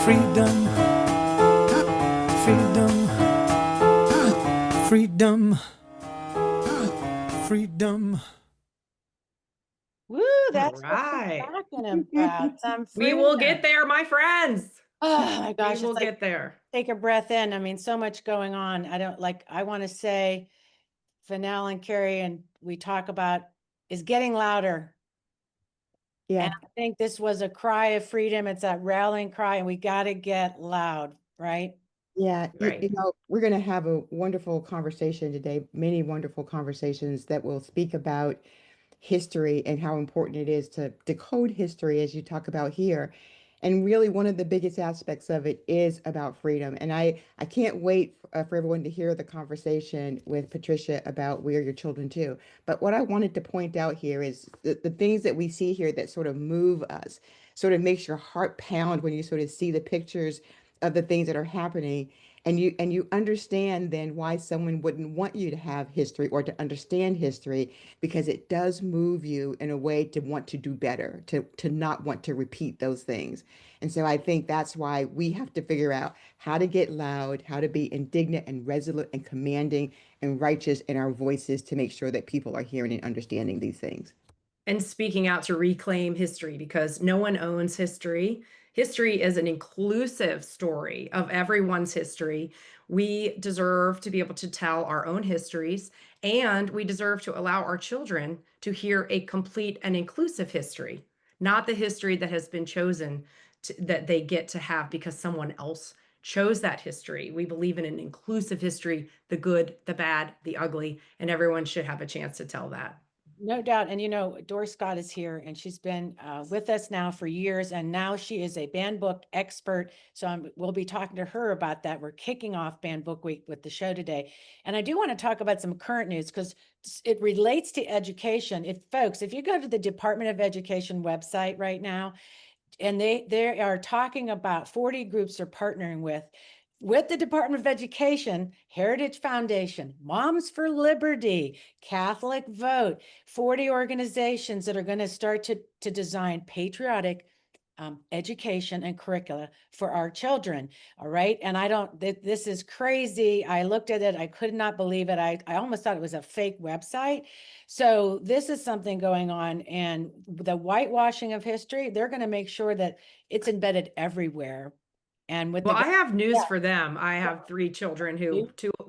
Freedom, freedom, freedom, freedom. Woo, All that's what we're right. talking about. Some We will freedom. get there, my friends. Oh my gosh, We will it's like get there. take a breath in. I mean, so much going on. I want to say Fennell and Carrie, and we talk about is getting louder. Yeah, And I think this was a cry of freedom. It's that rallying cry, and we got to get loud, right? yeah. Right. We're going to have a wonderful conversation today, many wonderful conversations that will speak about history and how important it is to decode history, as you talk about here. And really, one of the biggest aspects of it is about freedom. And I can't wait for everyone to hear the conversation with Patricia about Where Your Children To. But what I wanted to point out here is the things that we see here that sort of move us, sort of makes your heart pound when you sort of see the pictures of the things that are happening. And you understand then why someone wouldn't want you to have history or to understand history, because it does move you in a way to want to do better, to not want to repeat those things. And so I think that's why we have to figure out how to get loud, how to be indignant and resolute and commanding and righteous in our voices to make sure that people are hearing and understanding these things. And speaking out to reclaim history, because no one owns history. History is an inclusive story of everyone's history. We deserve to be able to tell our own histories, and we deserve to allow our children to hear a complete and inclusive history, not the history that has been chosen that they get to have because someone else chose that history. We believe in an inclusive history, the good, the bad, the ugly, and everyone should have a chance to tell that. No doubt. And Dorri Scott is here, and she's been with us now for years, and now she is a banned book expert. So we'll be talking to her about that. We're kicking off Banned Book Week with the show today. And I do want to talk about some current news because it relates to education. If you go to the Department of Education website right now, and they are talking about 40 groups they're partnering with the Department of Education, Heritage Foundation, Moms for Liberty, Catholic Vote, 40 organizations that are going to start to design patriotic education and curricula for our children. All right. And this is crazy. I looked at it. I could not believe it. I almost thought it was a fake website. So this is something going on, and the whitewashing of history, they're going to make sure that it's embedded everywhere. And with Well, I have news yeah. for them. I have 3 children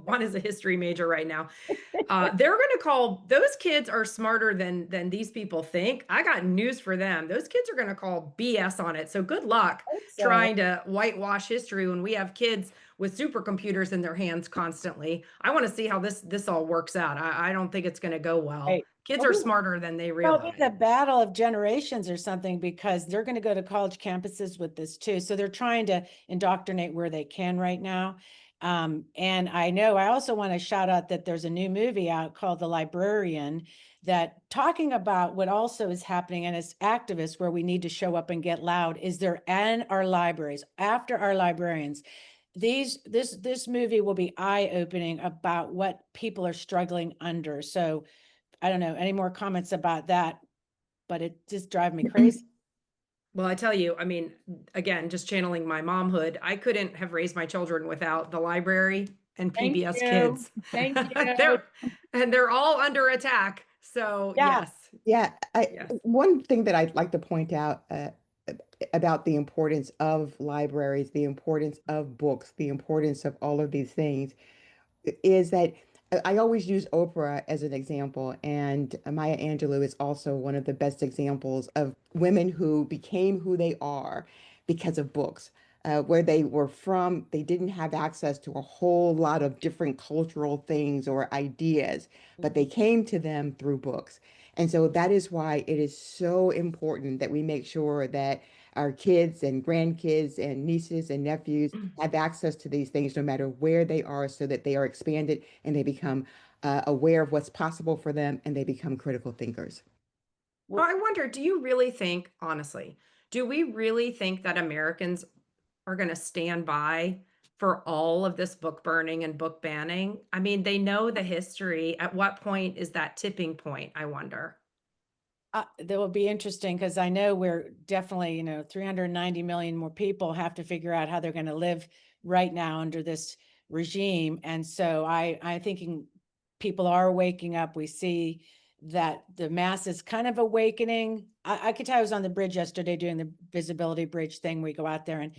one is a history major right now. They're going to call those kids are smarter than these people think. I got news for them. Those kids are going to call BS on it. So good luck So, trying to whitewash history when we have kids with supercomputers in their hands constantly. I want to see how this all works out. I don't think it's going to go well. right. Kids are smarter than they Well, realize. it's a battle of generations or something, because they're going to go to college campuses with this too. So they're trying to indoctrinate where they can right now. And I also want to shout out that there's a new movie out called The Librarian, that talking about what also is happening, and as activists where we need to show up and get loud is there in our libraries, after our librarians. This movie will be eye-opening about what people are struggling under. So I don't know any more comments about that, but it just drives me crazy. Well, I tell you, I mean, again, just channeling my momhood, I couldn't have raised my children without the library and Thank PBS you. Kids. Thank you. They're all under attack. So Yeah. yes. Yeah, Yes. one thing that I'd like to point out about the importance of libraries, the importance of books, the importance of all of these things is that I always use Oprah as an example, and Maya Angelou is also one of the best examples of women who became who they are because of books. Where they were from, they didn't have access to a whole lot of different cultural things or ideas, but they came to them through books. And so that is why it is so important that we make sure that our kids and grandkids and nieces and nephews have access to these things no matter where they are, so that they are expanded and they become aware of what's possible for them, and they become critical thinkers. Well, I wonder, do you really think, honestly, do we really think that Americans are going to stand by for all of this book burning and book banning? I mean, they know the history. At what point is that tipping point? I wonder. That will be interesting because I know we're definitely, 390 million more people have to figure out how they're going to live right now under this regime. And so I'm thinking people are waking up. We see that the mass is kind of awakening. I could tell I was on the bridge yesterday doing the visibility bridge thing. We go out there and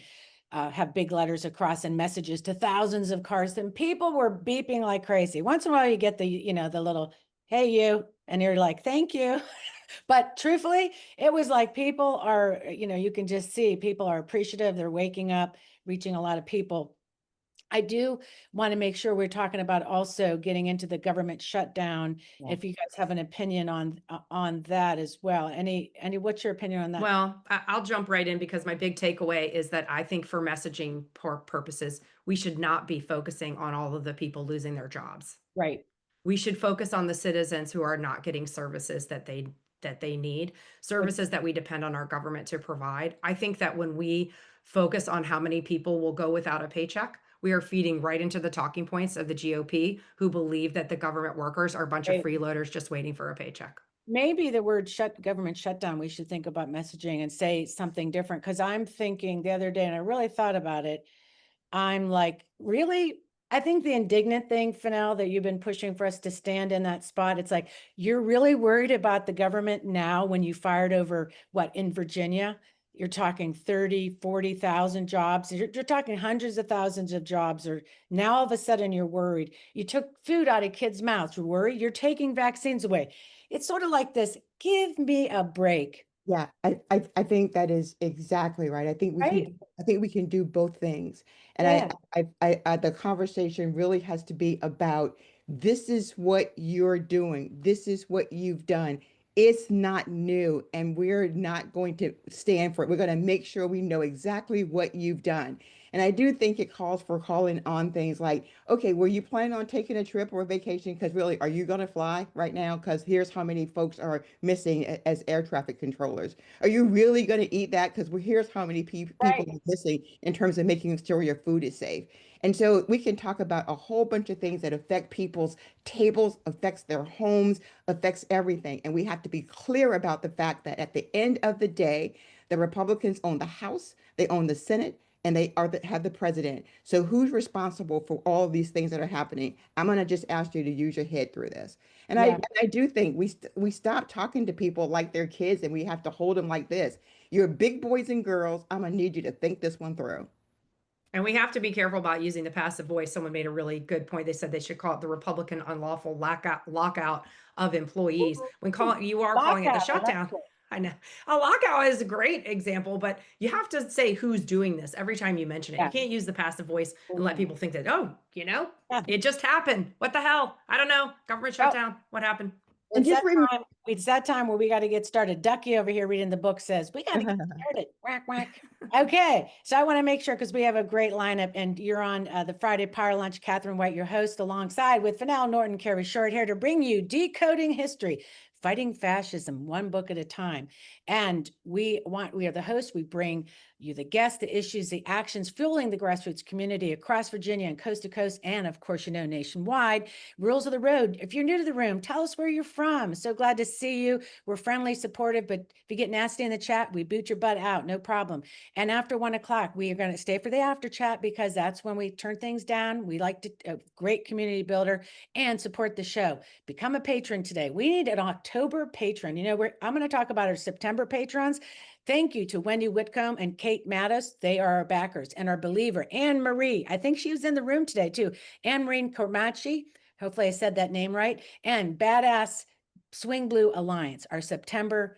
have big letters across and messages to thousands of cars, and people were beeping like crazy. Once in a while you get the little, hey, you, and you're like, thank you. But truthfully, it was like people are, you can just see people are appreciative. They're waking up, reaching a lot of people. I do want to make sure we're talking about also getting into the government shutdown. Yeah. If you guys have an opinion on that as well. What's your opinion on that? Well, I'll jump right in because my big takeaway is that I think for messaging purposes, we should not be focusing on all of the people losing their jobs. Right. We should focus on the citizens who are not getting services that they need, services that we depend on our government to provide. I think that when we focus on how many people will go without a paycheck, we are feeding right into the talking points of the GOP, who believe that the government workers are a bunch of Right. freeloaders just waiting for a paycheck. Maybe the word government shutdown, we should think about messaging and say something different. Because I'm thinking the other day, and I really thought about it, I'm like, really? I think the indignant thing, Fennell, that you've been pushing for us to stand in that spot, it's like, you're really worried about the government now when you fired over, what, in Virginia? You're talking 30, 40,000 jobs. You're talking hundreds of thousands of jobs. Or now all of a sudden you're worried. You took food out of kids' mouths. You're worried. You're taking vaccines away. It's sort of like this, give me a break. Yeah, I think that is exactly right. Right? I think we can do both things. And Yeah. the conversation really has to be about, this is what you're doing. This is what you've done. It's not new, and we're not going to stand for it. We're going to make sure we know exactly what you've done. And I do think it calls for calling on things like, okay, were you planning on taking a trip or a vacation? Because really, are you going to fly right now? Because here's how many folks are missing as air traffic controllers. Are you really going to eat that? Because here's how many people Right. are missing in terms of making sure your food is safe. And so we can talk about a whole bunch of things that affect people's tables, affects their homes, affects everything. And we have to be clear about the fact that at the end of the day, the Republicans own the House, they own the Senate, and they have the president. So who's responsible for all of these things that are happening? I'm going to just ask you to use your head through this. And Yeah. I do think we stop talking to people like they're kids, and we have to hold them like this. You're big boys and girls. I'm going to need you to think this one through. And we have to be careful about using the passive voice. Someone made a really good point. They said they should call it the Republican unlawful lockout of employees. When you are calling it the Lockout. I like shutdown. it. I know a lockout is a great example, but you have to say who's doing this every time you mention it. Yeah. You can't use the passive voice and let people think that, Yeah. it just happened. What the hell? I don't know. Government Well, shutdown. What happened? And just remember, It's that time where we got to get started. Ducky over here reading the book says, we got to get started. Whack, whack. Okay. So I want to make sure, because we have a great lineup, and you're on the Friday Power Lunch, Catherine White, your host, alongside with Fennell Norton, Carrie Short, here to bring you Decoding History, Fighting Fascism, one book at a time. And we are the hosts. We bring you the guests, the issues, the actions, fueling the grassroots community across Virginia and coast to coast, and of course, nationwide. Rules of the road. If you're new to the room, tell us where you're from. So glad to see you. We're friendly, supportive, but if you get nasty in the chat, we boot your butt out, no problem. And after 1 o'clock, we are going to stay for the after chat, because that's when we turn things down. We like to, a great community builder, and support the show. Become a patron today. We need an October patron. I'm going to talk about our September patrons. Thank you to Wendy Whitcomb and Kate Mattis. They are our backers, and our believer, Anne Marie. I think she was in the room today too. Anne Marie Cormachi. Hopefully I said that name right. And Badass Swing Blue Alliance, our September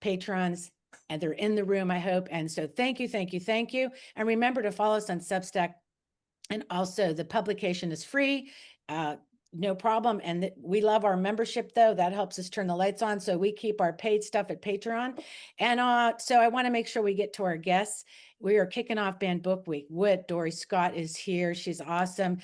patrons, and they're in the room, I hope. And so thank you, thank you, thank you. And remember to follow us on Substack. And also the publication is free. No problem. And we love our membership, though. That helps us turn the lights on. So we keep our paid stuff at Patreon. And so I want to make sure we get to our guests. We are kicking off Banned Book Week. Dorri Scott is here. She's awesome.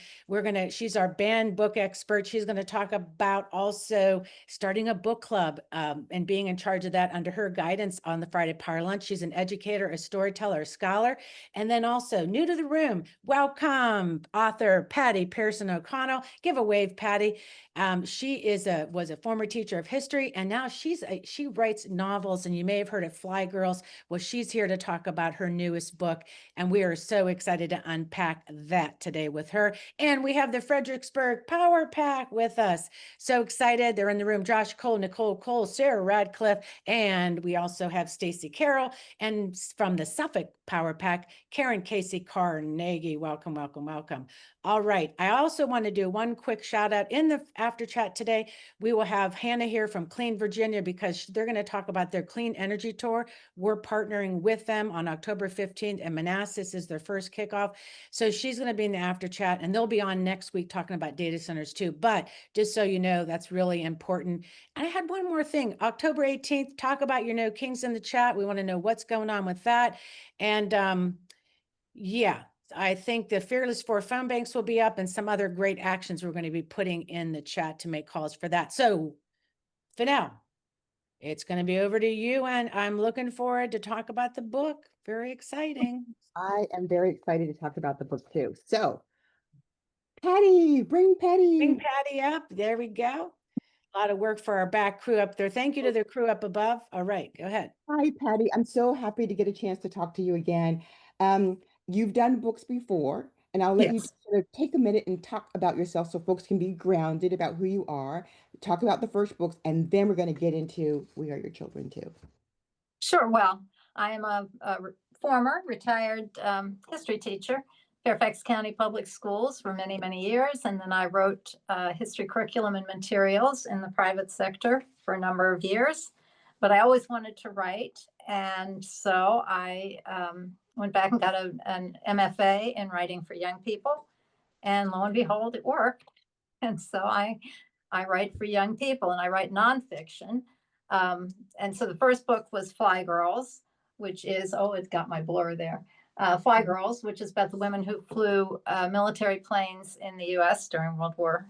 She's our banned book expert. She's going to talk about also starting a book club and being in charge of that under her guidance on the Friday Power Lunch. She's an educator, a storyteller, a scholar. And then also new to the room, welcome author Patty Pearson O'Connell. Give a wave, Patty. She was a former teacher of history, and now she writes novels, and you may have heard of Fly Girls. Well, she's here to talk about her newest book, and we are so excited to unpack that today with her. And we have the Fredericksburg Power Pack with us. So excited. They're in the room. Josh Cole, Nicole Cole, Sarah Radcliffe, and we also have Stacy Carroll. And from the Suffolk Power Pack, Karen Casey Carnegie. Welcome, welcome, welcome. All right. I also want to do one quick shout out in the after chat today. We will have Hannah here from Clean Virginia because they're going to talk about their clean energy tour. We're partnering with them on October 15th, and Manassas is their first kickoff. So she's going to be in the after chat, and they'll be on next week talking about data centers too. But just so you know, that's really important. And I had one more thing. October 18th, talk about your No Kings in the chat. We want to know what's going on with that. And yeah, I think the Fearless 4 phone banks will be up and some other great actions we're going to be putting in the chat to make calls for that. So for now, it's going to be over to you, and I'm looking forward to talk about the book. Very exciting. I am very excited to talk about the book too. So, Patty, bring Patty. Bring Patty up. There we go. A lot of work for our back crew up there. Thank you to the crew up above. All right, go ahead. Hi, Patty. I'm so happy to get a chance to talk to you again. You've done books before, and I'll let you Yes. sort of take a minute and talk about yourself so folks can be grounded about who you are, talk about the first books, and then we're going to get into We Are Your Children too. Sure. Well, I am a former retired history teacher, Fairfax County Public Schools for many, many years. And then I wrote history curriculum and materials in the private sector for a number of years. But I always wanted to write. And so I went back and got an MFA in writing for young people. And lo and behold, it worked. And so I write for young people, and I write nonfiction. And so the first book was Fly Girls, which is, oh, it's got my blur there. Fly Girls, which is about the women who flew military planes in the US during World War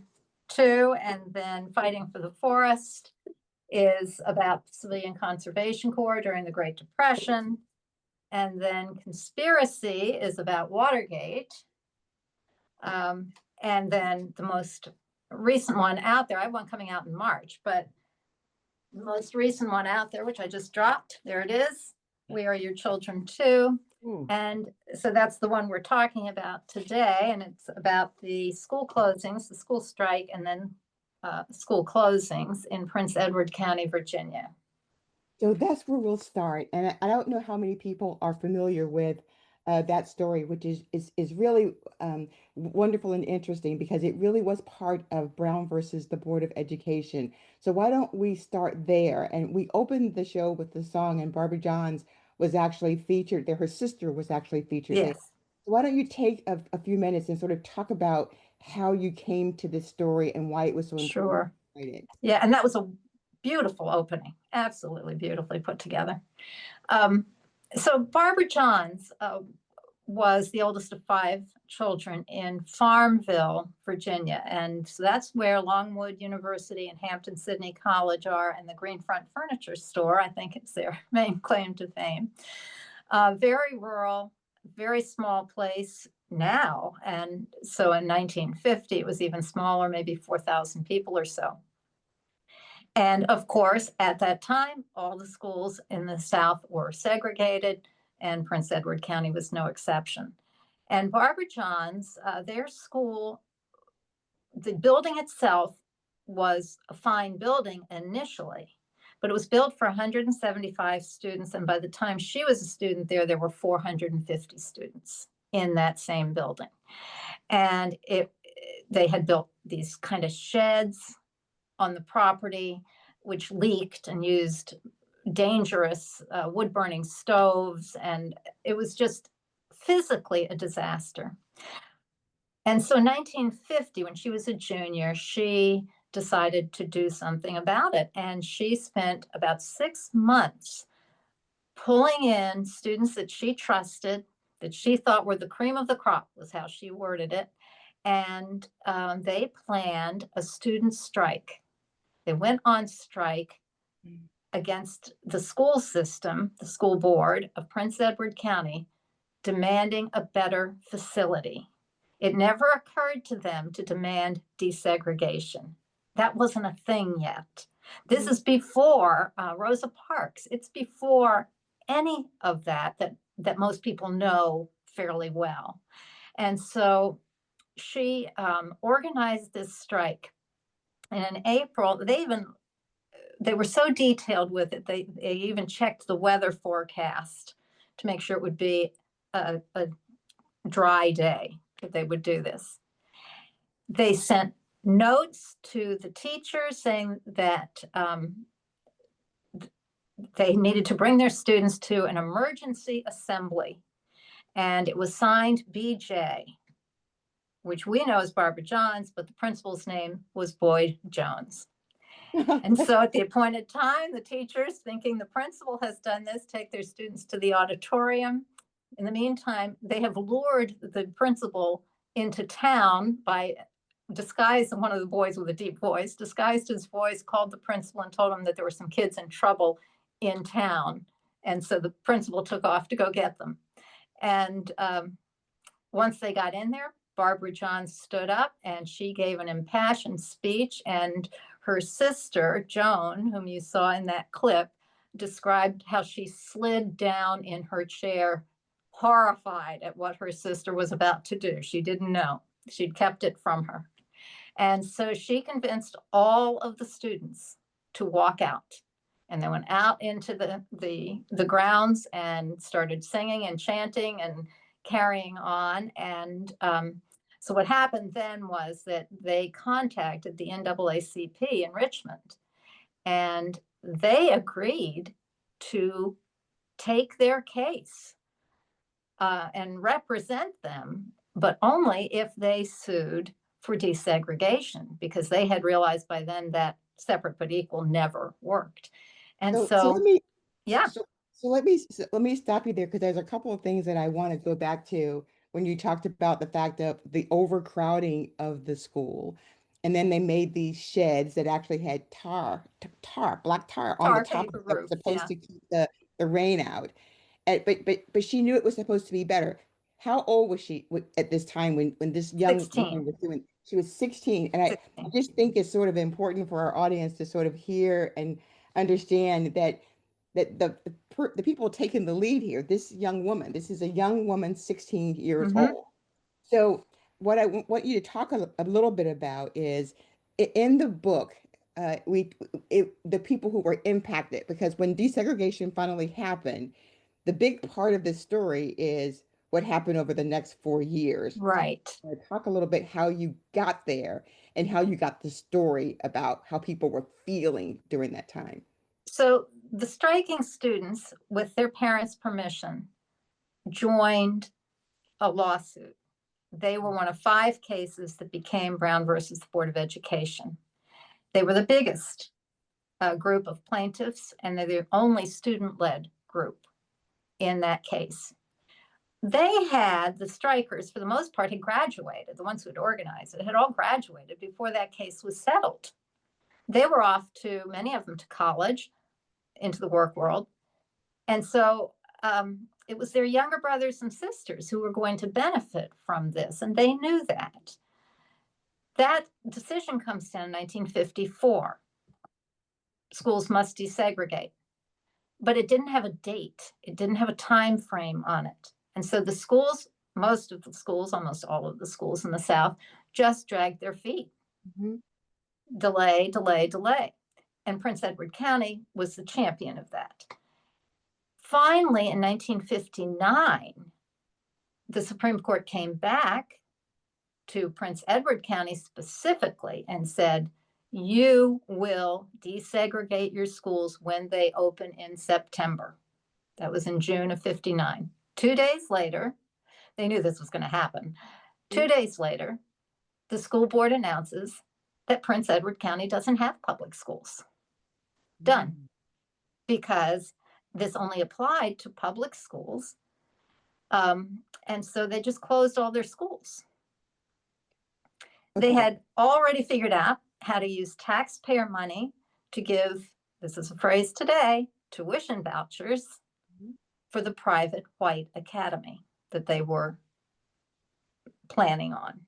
II. And then Fighting for the Forest is about the Civilian Conservation Corps during the Great Depression. And then Conspiracy is about Watergate. And then the most recent one out there, I have one coming out in March, but the most recent one out there, which I just dropped, there it is. We Are Your Children too. And so that's the one we're talking about today. And it's about the school closings, the school strike, and then school closings in Prince Edward County, Virginia. So that's where we'll start. And I don't know how many people are familiar with that story, which is really wonderful and interesting because it really was part of Brown versus the Board of Education. So why don't we start there? And we opened the show with the song, and Barbara Johns was actually featured there. Her sister was actually featured there. Yes. So why don't you take a few minutes and sort of talk about how you came to this story and why it was so important Sure. to write it? Yeah, and that was a beautiful opening, absolutely beautifully put together. So Barbara Johns was the oldest of 5 children in Farmville, Virginia. And so that's where Longwood University and Hampton-Sydney College are, and the Greenfront Furniture Store, I think it's their main claim to fame. Very rural, very small place now. And so in 1950, it was even smaller, maybe 4,000 people or so. And of course, at that time, all the schools in the South were segregated, and Prince Edward County was no exception. And Barbara Johns, their school, the building itself was a fine building initially, but it was built for 175 students. And by the time she was a student there were 450 students in that same building. And they had built these kind of sheds on the property, which leaked and used dangerous wood-burning stoves. And it was just physically a disaster. And so in 1950, when she was a junior, she decided to do something about it. And she spent about 6 months pulling in students that she trusted, that she thought were the cream of the crop, was how she worded it. And they planned a student strike. They went on strike against the school system, the school board of Prince Edward County, demanding a better facility. It never occurred to them to demand desegregation. That wasn't a thing yet. This is before Rosa Parks. It's before any of that most people know fairly well. And so she organized this strike. And in April, they were so detailed with it, they even checked the weather forecast to make sure it would be a dry day that they would do this. They sent notes to the teachers saying that they needed to bring their students to an emergency assembly. And it was signed BJ, which we know as Barbara Johns, but the principal's name was Boyd Jones. And so at the appointed time, the teachers, thinking the principal has done this, take their students to the auditorium. In the meantime, they have lured the principal into town by disguised, one of the boys with a deep voice, disguised his voice, called the principal and told him that there were some kids in trouble in town. And so the principal took off to go get them. And once they got in there, Barbara Johns stood up and she gave an impassioned speech, and her sister, Joan, whom you saw in that clip, described how she slid down in her chair, horrified at what her sister was about to do. She didn't know. She'd kept it from her. And so she convinced all of the students to walk out. And they went out into the grounds and started singing and chanting and carrying on. And so what happened then was that they contacted the NAACP in Richmond, and they agreed to take their case and represent them, but only if they sued for desegregation, because they had realized by then that separate but equal never worked. And so let me yeah. So let me stop you there, because there's a couple of things that I want to go back to when you talked about the fact of the overcrowding of the school. And then they made these sheds that actually had black tar on the top paper of it, that roof, was supposed yeah. to keep the rain out. And, but she knew it was supposed to be better. How old was she at this time when this young 16. woman was doing? She was 16. And I 16. just think it's sort of important for our audience to sort of hear and understand that the people taking the lead here, this young woman, this is a young woman, 16 years Mhm. old. So what I want you to talk a little bit about is in the book, the people who were impacted, because when desegregation finally happened, the big part of this story is what happened over the next 4 years. Right. Talk a little bit how you got there and how you got the story about how people were feeling during that time. So the striking students, with their parents' permission, joined a lawsuit. They were one of 5 cases that became Brown versus the Board of Education. They were the biggest group of plaintiffs, and they're the only student-led group in that case. The strikers, for the most part, had graduated. The ones who had organized it had all graduated before that case was settled. They were off to, many of them, to college, into the work world. And so it was their younger brothers and sisters who were going to benefit from this, and they knew that. That decision comes down in 1954. Schools must desegregate. But it didn't have a date. It didn't have a time frame on it. And so the schools, most of the schools, almost all of the schools in the South, just dragged their feet. Mm-hmm. Delay, delay, delay. And Prince Edward County was the champion of that. Finally, in 1959, the Supreme Court came back to Prince Edward County specifically and said, you will desegregate your schools when they open in September. That was in June of 59. 2 days later, they knew this was going to happen. 2 days later, the school board announces that Prince Edward County doesn't have public schools. Done. Because this only applied to public schools. And so they just closed all their schools. They had already figured out how to use taxpayer money to give, this is a phrase today, tuition vouchers for the private white academy that they were planning on.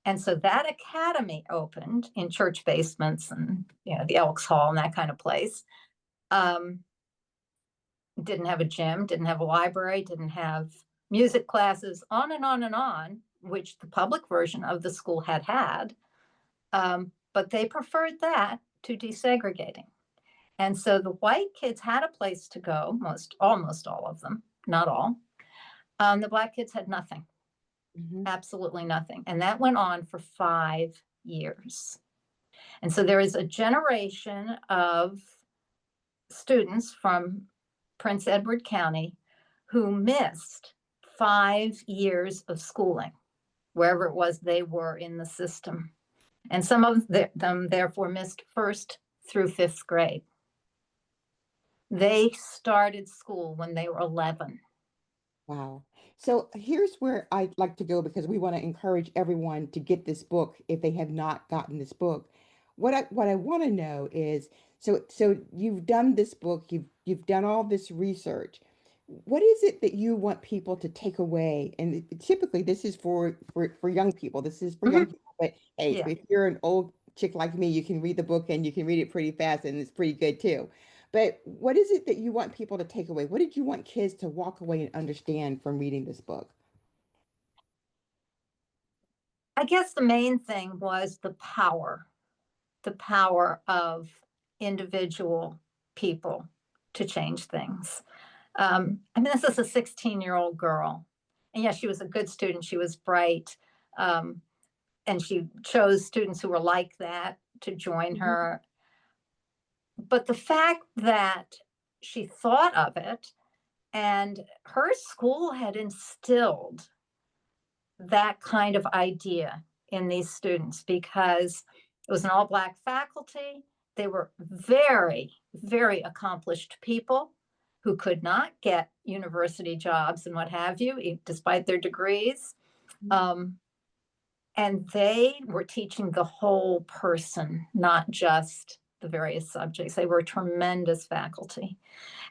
And so that academy opened in church basements and, the Elks Hall and that kind of place. Didn't have a gym, didn't have a library, didn't have music classes, on and on and on, which the public version of the school had. But they preferred that to desegregating. And so the white kids had a place to go, almost all of them, not all. The Black kids had nothing, absolutely nothing. And that went on for 5 years. And so there is a generation of students from Prince Edward County who missed 5 years of schooling, wherever it was they were in the system. And some of them therefore missed 1st through 5th grade. They started school when they were 11. Wow. So here's where I'd like to go, because we want to encourage everyone to get this book if they have not gotten this book. What I want to know is, so you've done this book, you've done all this research. What is it that you want people to take away? And typically this is for young people. This is for young people. But hey, Yeah. if you're an old chick like me, you can read the book and you can read it pretty fast, and it's pretty good too. But what is it that you want people to take away? What did you want kids to walk away and understand from reading this book? I guess the main thing was the power of individual people to change things. I mean, this is a 16-year-old girl. And yes, she was a good student. She was bright. And she chose students who were like that to join her. But the fact that she thought of it, and her school had instilled that kind of idea in these students, because it was an all-Black faculty. They were very, very accomplished people who could not get university jobs and what have you, despite their degrees. And they were teaching the whole person, not just the various subjects. They were a tremendous faculty.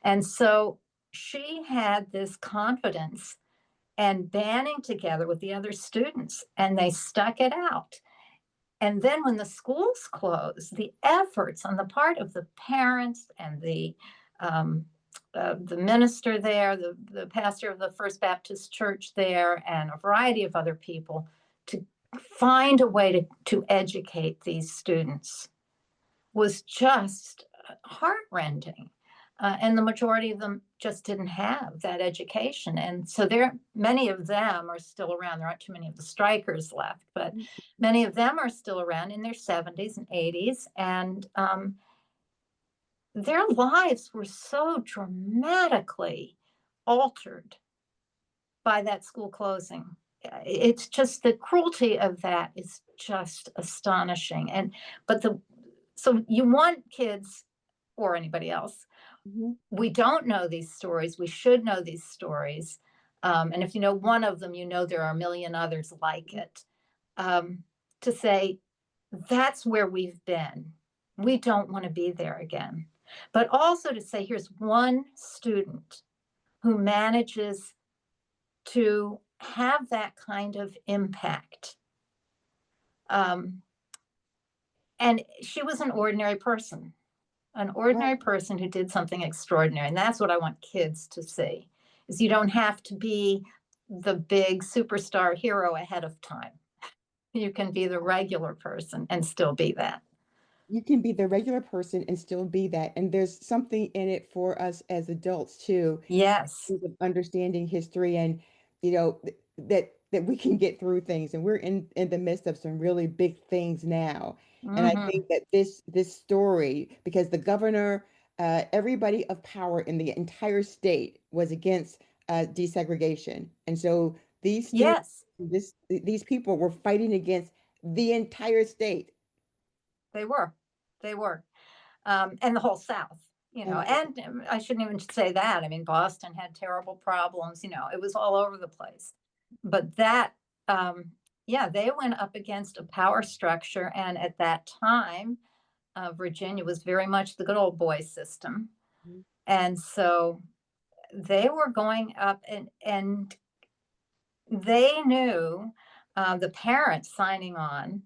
And so she had this confidence and banding together with the other students, and they stuck it out. And then when the schools closed, the efforts on the part of the parents and the minister there, the pastor of the First Baptist Church there, and a variety of other people to find a way to educate these students was just heartrending. And the majority of them just didn't have that education. And so many of them are still around. There aren't too many of the strikers left, but many of them are still around in their 70s and 80s. And their lives were so dramatically altered by that school closing. It's just, the cruelty of that is just astonishing. So you want kids, or anybody else, we don't know these stories. We should know these stories. And if you know one of them, you know there are a million others like it. To say, that's where we've been. We don't want to be there again. But also to say, here's one student who manages to have that kind of impact. And she was an ordinary person. An ordinary person who did something extraordinary. And that's what I want kids to see, is you don't have to be the big superstar hero ahead of time. You can be the regular person and still be that. You can be the regular person and still be that. And there's something in it for us as adults too. Yes. Of understanding history, and that we can get through things. And we're in the midst of some really big things now. And I think that this story, because the governor, everybody of power in the entire state was against desegregation. And so these students, these people were fighting against the entire state. They were. And the whole South, and I shouldn't even say that. I mean, Boston had terrible problems, it was all over the place. But that, they went up against a power structure. And at that time, Virginia was very much the good old boy system. And so they were going up, and they knew the parents signing on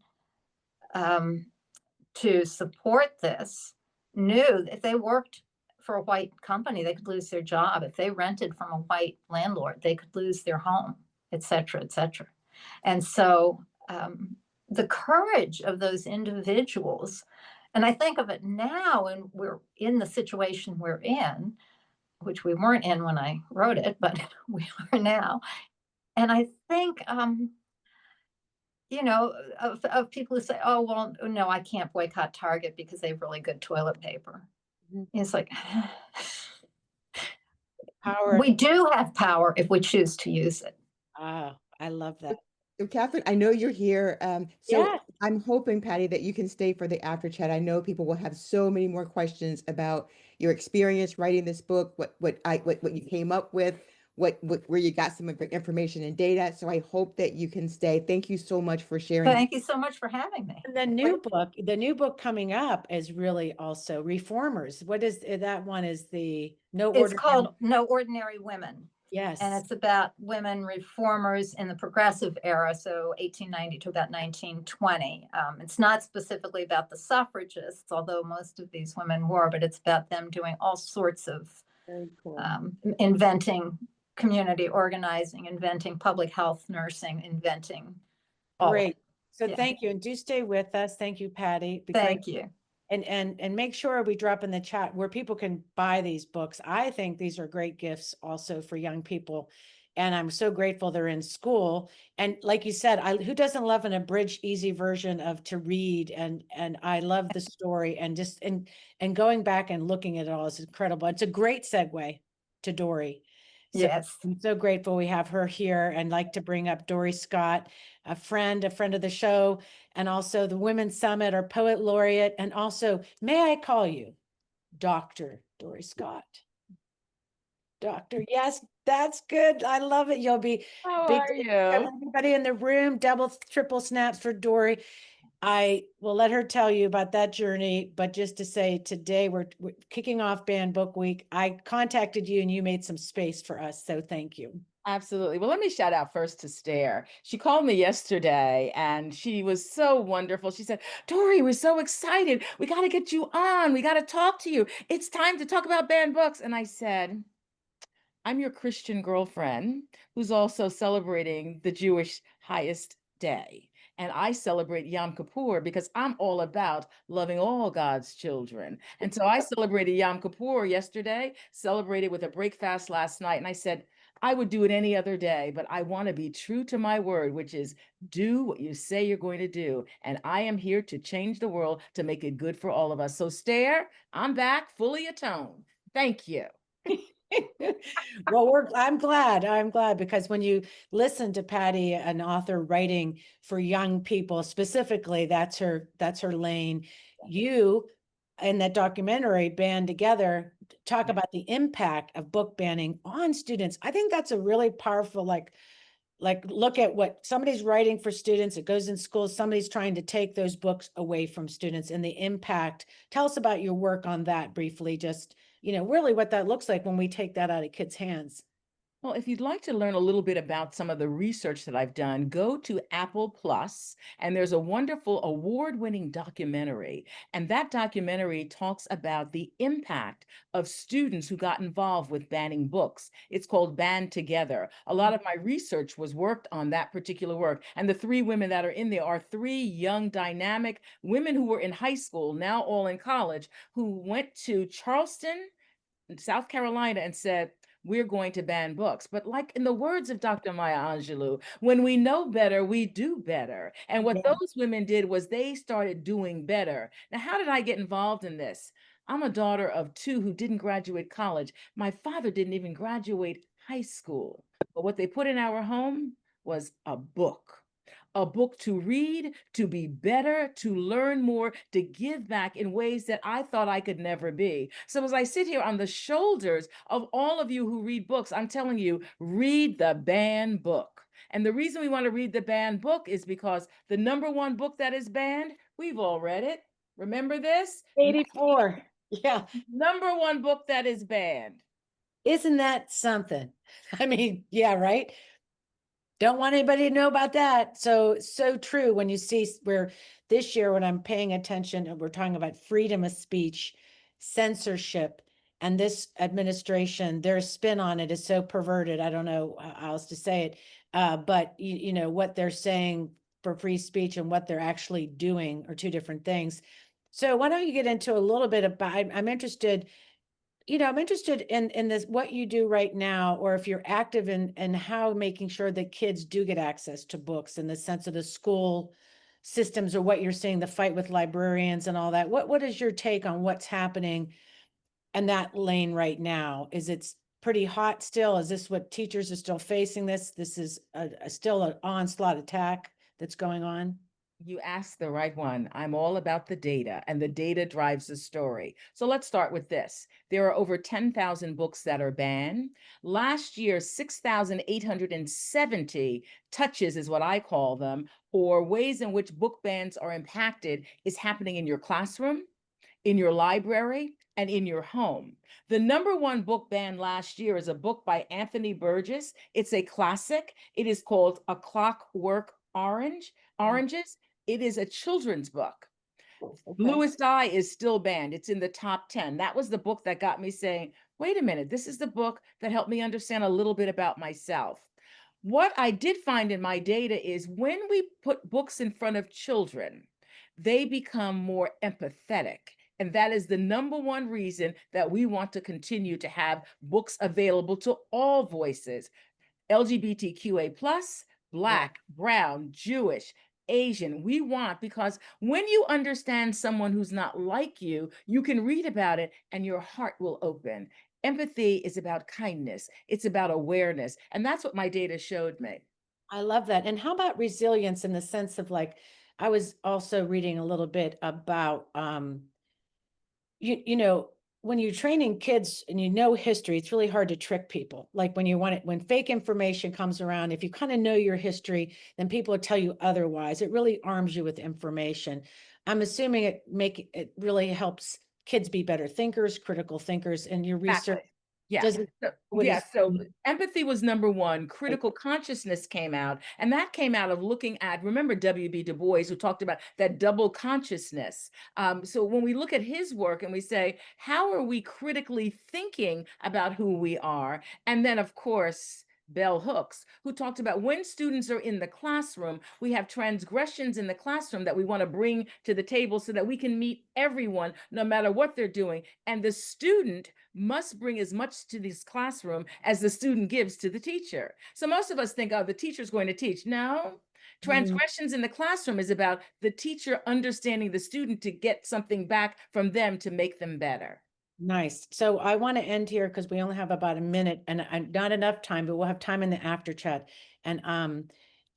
to support this knew that if they worked for a white company, they could lose their job. If they rented from a white landlord, they could lose their home, et cetera, et cetera. And so the courage of those individuals, and I think of it now, and we're in the situation we're in, which we weren't in when I wrote it, but we are now. And I think, of people who say, oh, well, no, I can't boycott Target because they have really good toilet paper. Mhm. It's like, Power. we do have power if we choose to use it. Ah, I love that. So Catherine, I know you're here. So Yeah. I'm hoping, Patty, that you can stay for the after chat. I know people will have so many more questions about your experience writing this book, what you came up with, where you got some information and data. So I hope that you can stay. Thank you so much for sharing. Thank you so much for having me. And the new book coming up is really also Reformers. What is that one? Is the It's called No Ordinary Women. Yes. And it's about women reformers in the progressive era, so 1890 to about 1920. It's not specifically about the suffragists, although most of these women were, but it's about them doing all sorts of Very cool. Inventing community organizing, inventing public health nursing, inventing all of Great. it. So Yeah. thank you. And do stay with us. Thank you, Patty. Thank you. And make sure we drop in the chat where people can buy these books. I think these are great gifts also for young people. And I'm so grateful they're in school. And like you said, who doesn't love an abridged, easy version of to read? And I love the story, and just and going back and looking at it all is incredible. It's a great segue to Dorri. So Yes. I'm so grateful we have her here, and like to bring up Dorri Scott, a friend of the show, and also the Women's Summit, our poet laureate, and also, may I call you Dr. Dorri Scott? Doctor, yes, that's good. I love it. You'll be How big. are you? Everybody in the room, double, triple snaps for Dorri. I will let her tell you about that journey, but just to say today we're kicking off Banned Book Week. I contacted you and you made some space for us, so thank you. Absolutely. Well, let me shout out first to Stare. She called me yesterday and she was so wonderful. She said, Dorri, we're so excited. We got to get you on. We got to talk to you. It's time to talk about banned books. And I said, I'm your Christian girlfriend who's also celebrating the Jewish highest day. And I celebrate Yom Kippur because I'm all about loving all God's children. And so I celebrated Yom Kippur yesterday, celebrated with a break fast last night. And I said, I would do it any other day, but I want to be true to my word, which is do what you say you're going to do. And I am here to change the world to make it good for all of us. So Stare, I'm back fully atoned. Thank you. Well, I'm glad because when you listen to Patty, an author writing for young people specifically, that's her lane. You in that documentary, Band Together, talk about the impact of book banning on students. I think that's a really powerful, like look at what somebody's writing for students. It goes in schools. Somebody's trying to take those books away from students and the impact. Tell us about your work on that briefly, just really what that looks like when we take that out of kids' hands. Well, if you'd like to learn a little bit about some of the research that I've done, go to Apple Plus, and there's a wonderful award-winning documentary. And that documentary talks about the impact of students who got involved with banning books. It's called Banned Together. A lot of my research was worked on that particular work. And the three women that are in there are three young, dynamic women who were in high school, now all in college, who went to Charleston, South Carolina, and said, we're going to ban books. But like in the words of Dr. Maya Angelou, when we know better, we do better. And what those women did was they started doing better. Now, how did I get involved in this? I'm a daughter of two who didn't graduate college. My father didn't even graduate high school. But what they put in our home was a book to read, to be better, to learn more, to give back in ways that I thought I could never be. So as I sit here on the shoulders of all of you who read books, I'm telling you, read the banned book. And the reason we want to read the banned book is because the #1 book that is banned, we've all read it. Remember this? 84. Yeah. #1 book that is banned. Isn't that something? I mean, yeah, right? Don't want anybody to know about that. So true when you see where this year, when I'm paying attention, and we're talking about freedom of speech, censorship, and this administration, their spin on it is so perverted. I don't know how else to say it. But you know, what they're saying for free speech and what they're actually doing are two different things. So why don't you get into a little bit about, I'm interested, you know, I'm interested in this, what you do right now, or if you're active in how making sure that kids do get access to books in the sense of the school systems, or what you're seeing, the fight with librarians and all that. What is your take on what's happening in that lane right now? Is it pretty hot still? Is this what teachers are still facing this? This is still an onslaught attack that's going on? You asked the right one. I'm all about the data, and the data drives the story. So let's start with this. There are over 10,000 books that are banned. Last year, 6,870 touches is what I call them, or ways in which book bans are impacted, is happening in your classroom, in your library, and in your home. The number one book banned last year is a book by Anthony Burgess. It's a classic. It is called A Clockwork Oranges. It is a children's book. Okay. Bluest Eye is still banned. It's in the top 10. That was the book that got me saying, wait a minute, this is the book that helped me understand a little bit about myself. What I did find in my data is when we put books in front of children, they become more empathetic. And that is the number one reason that we want to continue to have books available to all voices, LGBTQA+, Black, Brown, Jewish, Asian. We want, because when you understand someone who's not like you, you can read about it and your heart will open. Empathy is about kindness. It's about awareness. And that's what my data showed me. I love that. And how about resilience in the sense of, like, I was also reading a little bit about, you know, when you're training kids and you know history, it's really hard to trick people. Like when you want it, when fake information comes around, if you kind of know your history, then people will tell you otherwise. It really arms you with information. I'm assuming it really helps kids be better thinkers, critical thinkers, and your research. Exactly. Yeah. Does it, So empathy was number one. Critical consciousness came out, and that came out of looking at, remember W.B. Du Bois, who talked about that double consciousness. So when we look at his work and we say, how are we critically thinking about who we are? And then, of course, Bell Hooks, who talked about when students are in the classroom, we have transgressions in the classroom that we want to bring to the table so that we can meet everyone, no matter what they're doing. And the student must bring as much to this classroom as the student gives to the teacher. So most of us think, oh, the teacher's going to teach. No. Transgressions in the classroom is about the teacher understanding the student to get something back from them to make them better. Nice. So I want to end here because we only have about a minute and not enough time, but we'll have time in the after chat. And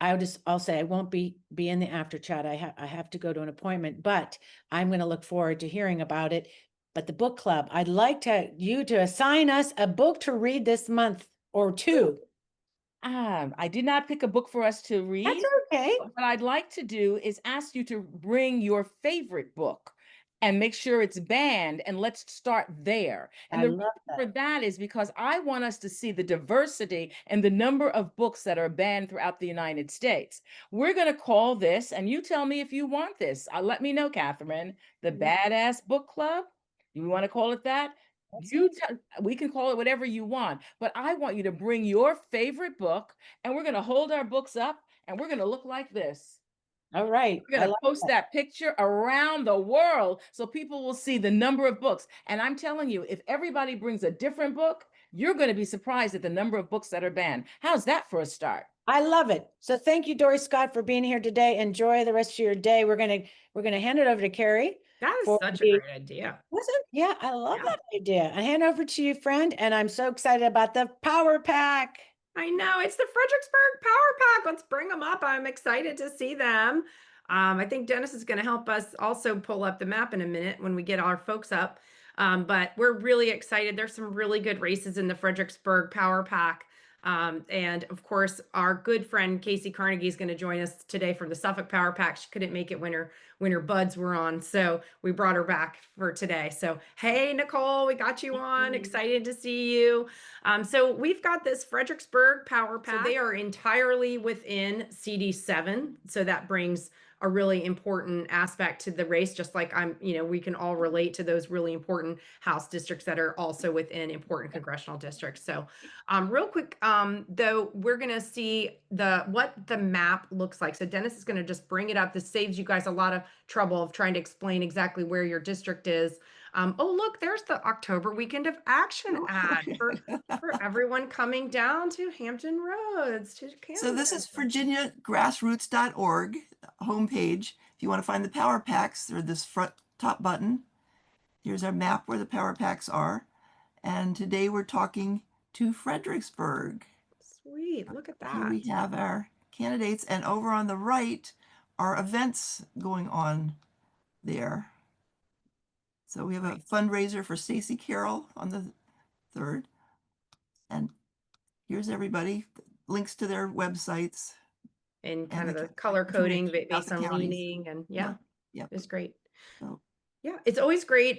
I'll say I won't be in the after chat. I have to go to an appointment, but I'm going to look forward to hearing about it. But the book club, I'd like you to assign us a book to read this month or two. I did not pick a book for us to read. That's okay. What I'd like to do is ask you to bring your favorite book and make sure it's banned, and let's start there. And the reason for that is because I want us to see the diversity and the number of books that are banned throughout the United States. We're going to call this, and you tell me if you want this. Let me know, Catherine, the Badass Book Club. You want to call it that? We can call it whatever you want, but I want you to bring your favorite book, and we're going to hold our books up and we're going to look like this. All right. We're going to post that picture around the world so people will see the number of books. And I'm telling you, if everybody brings a different book, you're going to be surprised at the number of books that are banned. How's that for a start? I love it. So thank you, Dorri Scott, for being here today. Enjoy the rest of your day. We're going to hand it over to Carrie. That is such a great idea. Yeah, I love that idea. I hand over to you, friend. And I'm so excited about the Power Pack. I know, it's the Fredericksburg Power Pack. Let's bring them up. I'm excited to see them. I think Dennis is going to help us also pull up the map in a minute when we get our folks up. But we're really excited. There's some really good races in the Fredericksburg Power Pack. And of course, our good friend Casey Carnegie is going to join us today from the Suffolk Power Pack. She couldn't make it when her buds were on, so we brought her back for today. So hey, Nicole, we got you on. Excited to see you. So we've got this Fredericksburg Power Pack. So they are entirely within CD7. So that brings a really important aspect to the race, just like we can all relate to those really important House districts that are also within important congressional districts. So real quick, though, we're going to see what the map looks like. So Dennis is going to just bring it up. This saves you guys a lot of trouble of trying to explain exactly where your district is. Oh, look, there's the October Weekend of Action ad for everyone coming down to Hampton Roads to Canada. So this is virginiagrassroots.org homepage. If you want to find the power packs, they're this front top button. Here's our map where the power packs are. And today we're talking to Fredericksburg. Sweet, look at that. Here we have our candidates, and over on the right are events going on there. So we have a fundraiser for Stacey Carroll on the 3rd. And here's everybody, links to their websites. And kind of the color coding based on counties. leaning, and Yep. It's great. So, yeah, it's always great,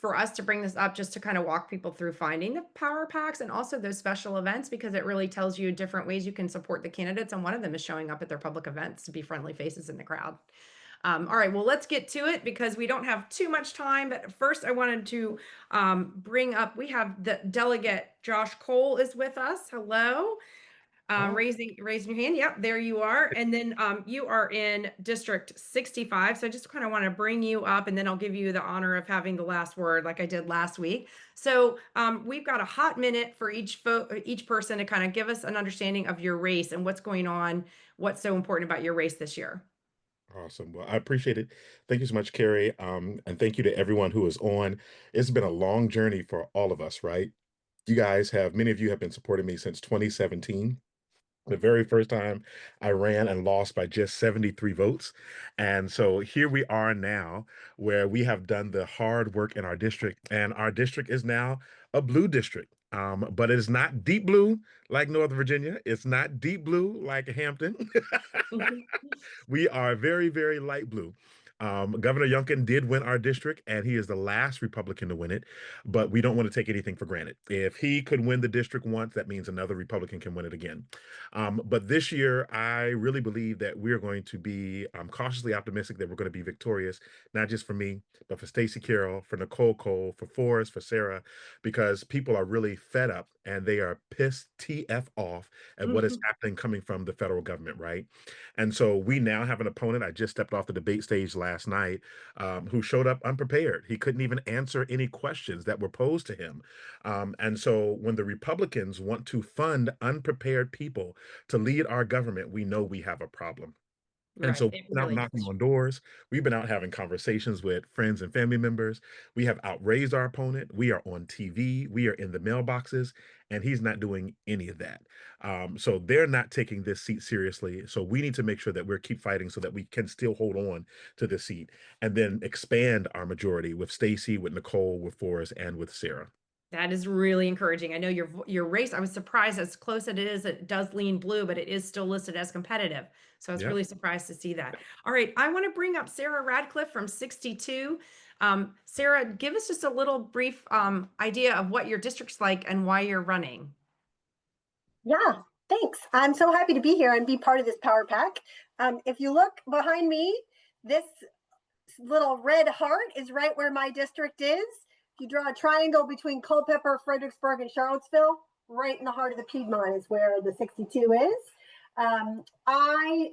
for us to bring this up just to kind of walk people through finding the power packs and also those special events, because it really tells you different ways you can support the candidates. And one of them is showing up at their public events to be friendly faces in the crowd. All right, well, let's get to it because we don't have too much time. But first, I wanted to bring up, we have the delegate Josh Cole is with us. Hello. Raising your hand. Yep, there you are. And then you are in District 65. So I just kind of want to bring you up, and then I'll give you the honor of having the last word like I did last week. So we've got a hot minute for each person to kind of give us an understanding of your race and what's going on, what's so important about your race this year. Awesome. Well, I appreciate it. Thank you so much, Carrie. And thank you to everyone who is on. It's been a long journey for all of us, right? Many of you have been supporting me since 2017. The very first time I ran and lost by just 73 votes. And so here we are now, where we have done the hard work in our district, and our district is now a blue district. But it is not deep blue like Northern Virginia. It's not deep blue like Hampton. We are very, very light blue. Governor Youngkin did win our district, and he is the last Republican to win it, but we don't want to take anything for granted. If he could win the district once, that means another Republican can win it again. But this year, I really believe that we're going to be cautiously optimistic that we're going to be victorious, not just for me, but for Stacey Carroll, for Nicole Cole, for Forrest, for Sarah, because people are really fed up and they are pissed TF off at what is happening coming from the federal government, right? And so we now have an opponent. I just stepped off the debate stage last night, who showed up unprepared. He couldn't even answer any questions that were posed to him. And so when the Republicans want to fund unprepared people to lead our government, we know we have a problem. And so we've been out knocking on doors. We've been out having conversations with friends and family members. We have outraised our opponent. We are on TV. We are in the mailboxes, and he's not doing any of that. So they're not taking this seat seriously. So we need to make sure that we keep fighting so that we can still hold on to the seat and then expand our majority with Stacey, with Nicole, with Forrest, and with Sarah. That is really encouraging. I know your race, I was surprised as close as it is, it does lean blue, but it is still listed as competitive. So I was really surprised to see that. All right, I want to bring up Sarah Radcliffe from 62. Sarah, give us just a little brief idea of what your district's like and why you're running. Yeah, thanks. I'm so happy to be here and be part of this power pack. If you look behind me, this little red heart is right where my district is. If you draw a triangle between Culpeper, Fredericksburg, and Charlottesville, right in the heart of the Piedmont is where the 62 is. I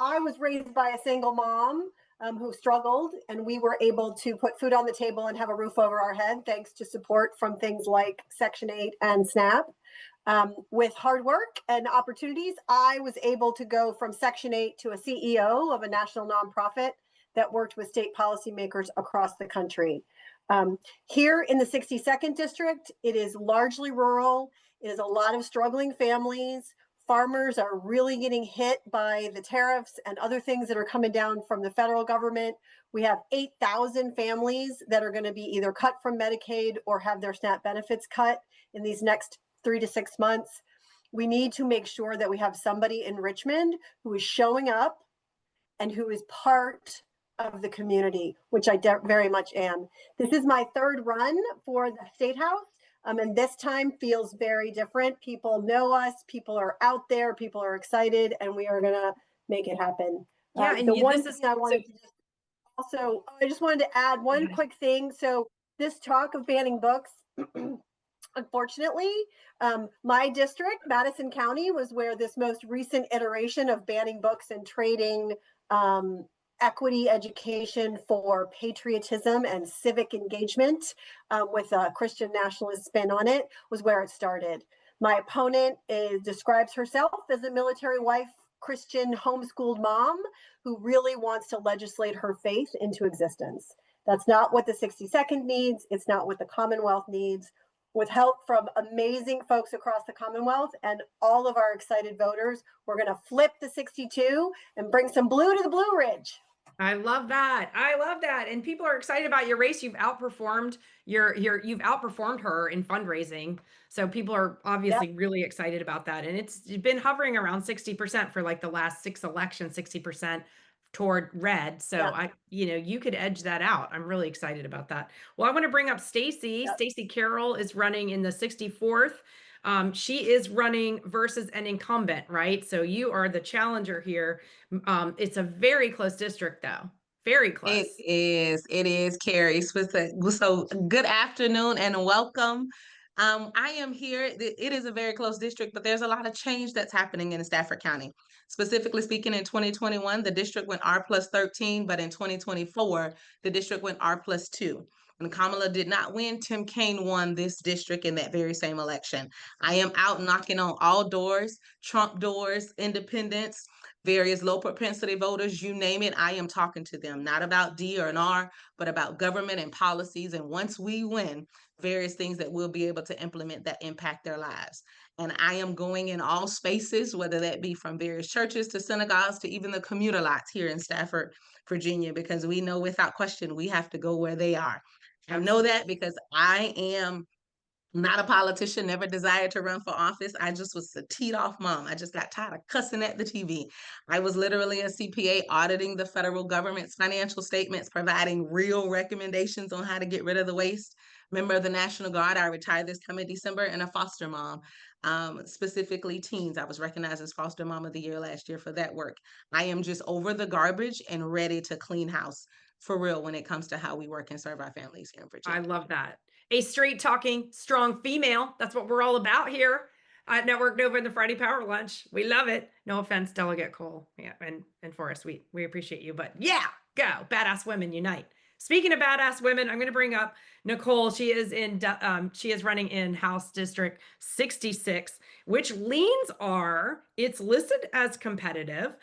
was raised by a single mom who struggled, and we were able to put food on the table and have a roof over our head thanks to support from things like Section 8 and SNAP. With hard work and opportunities, I was able to go from Section 8 to a CEO of a national nonprofit that worked with state policymakers across the country. Here in the 62nd district, it is largely rural. It is a lot of struggling families. Farmers are really getting hit by the tariffs and other things that are coming down from the federal government. We have 8,000 families that are going to be either cut from Medicaid or have their SNAP benefits cut in these next 3 to 6 months. We need to make sure that we have somebody in Richmond who is showing up and who is part of the community, which I very much am. This is my third run for the State House, and this time feels very different. People know us, people are out there, people are excited, and we are gonna make it happen. Yeah, and the you, one this thing is I wanted to just also, I just wanted to add one quick thing. So this talk of banning books, unfortunately, my district, Madison County, was where this most recent iteration of banning books and trading equity education for patriotism and civic engagement with a Christian nationalist spin on it was where it started. My opponent describes herself as a military wife, Christian homeschooled mom who really wants to legislate her faith into existence. That's not what the 62nd needs. It's not what the Commonwealth needs. With help from amazing folks across the Commonwealth and all of our excited voters, we're going to flip the 62 and bring some blue to the Blue Ridge. I love that. I love that. And people are excited about your race. You've outperformed you've outperformed her in fundraising. So people are obviously really excited about that. And it's been hovering around 60% for like the last 6 elections, 60% toward red. So you could edge that out. I'm really excited about that. Well, I want to bring up Stacy. Stacy Carroll is running in the 64th. She is running versus an incumbent, right? So you are the challenger here. It's a very close district, though. Very close. It is, Carrie. So good afternoon and welcome. I am here. It is a very close district, but there's a lot of change that's happening in Stafford County. Specifically speaking, in 2021, the district went R+13, but in 2024, the district went R+2. And Kamala did not win. Tim Kaine won this district in that very same election. I am out knocking on all doors, Trump doors, independents, various low propensity voters, you name it, I am talking to them, not about D or an R, but about government and policies. And once we win, various things that we'll be able to implement that impact their lives. And I am going in all spaces, whether that be from various churches to synagogues to even the commuter lots here in Stafford, Virginia, because we know without question, we have to go where they are. I know that because I am not a politician, never desired to run for office. I just was a teed off mom. I just got tired of cussing at the TV. I was literally a CPA auditing the federal government's financial statements, providing real recommendations on how to get rid of the waste. Member of the National Guard, I retired this coming December, and a foster mom, specifically teens. I was recognized as Foster Mom of the Year last year for that work. I am just over the garbage and ready to clean house for real when it comes to how we work and serve our families here in Virginia. I love that. A straight talking, strong female. That's what we're all about here at Network Nova in the Friday Power Lunch. We love it. No offense, Delegate Cole and Forrest. We appreciate you, but yeah, go. Badass women unite. Speaking of badass women, I'm going to bring up Nicole. She is running in House District 66, which leans are, it's listed as competitive.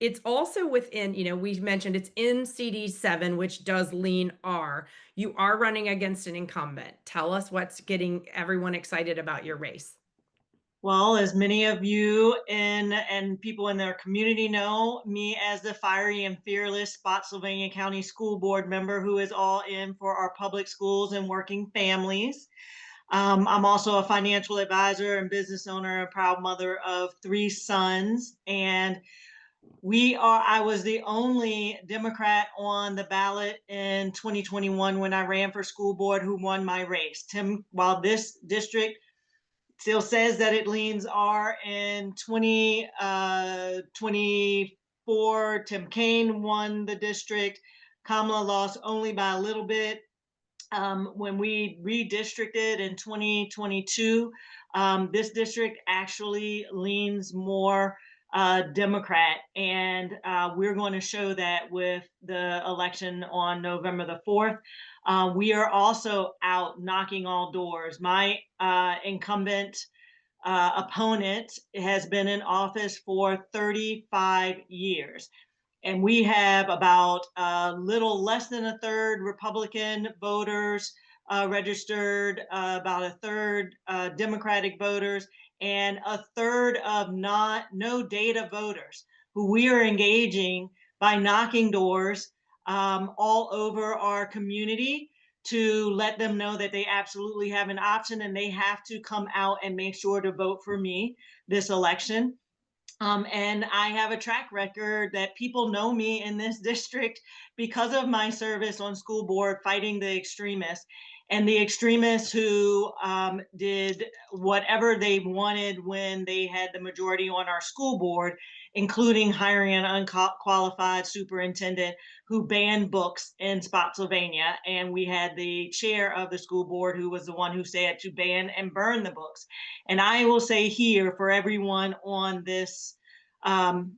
It's also within, we mentioned it's in CD7, which does lean R. You are running against an incumbent. Tell us what's getting everyone excited about your race. Well, as many of you and people in their community know, me as the fiery and fearless Spotsylvania County School Board member who is all in for our public schools and working families. I'm also a financial advisor and business owner, a proud mother of 3 sons. And I was the only Democrat on the ballot in 2021 when I ran for school board who won my race. While this district still says that it leans R in 2024, Tim Kaine won the district. Kamala lost only by a little bit. When we redistricted in 2022, this district actually leans more Democrat, and we're going to show that with the election on November the 4th. We are also out knocking all doors. My incumbent opponent has been in office for 35 years. And we have about a little less than a third Republican voters registered, about a third Democratic voters, and a third of no data voters who we are engaging by knocking doors all over our community to let them know that they absolutely have an option and they have to come out and make sure to vote for me this election. And I have a track record that people know me in this district because of my service on school board fighting the extremists. And the extremists who did whatever they wanted when they had the majority on our school board, including hiring an unqualified superintendent who banned books in Spotsylvania. And we had the chair of the school board who was the one who said to ban and burn the books. And I will say here for everyone on this, on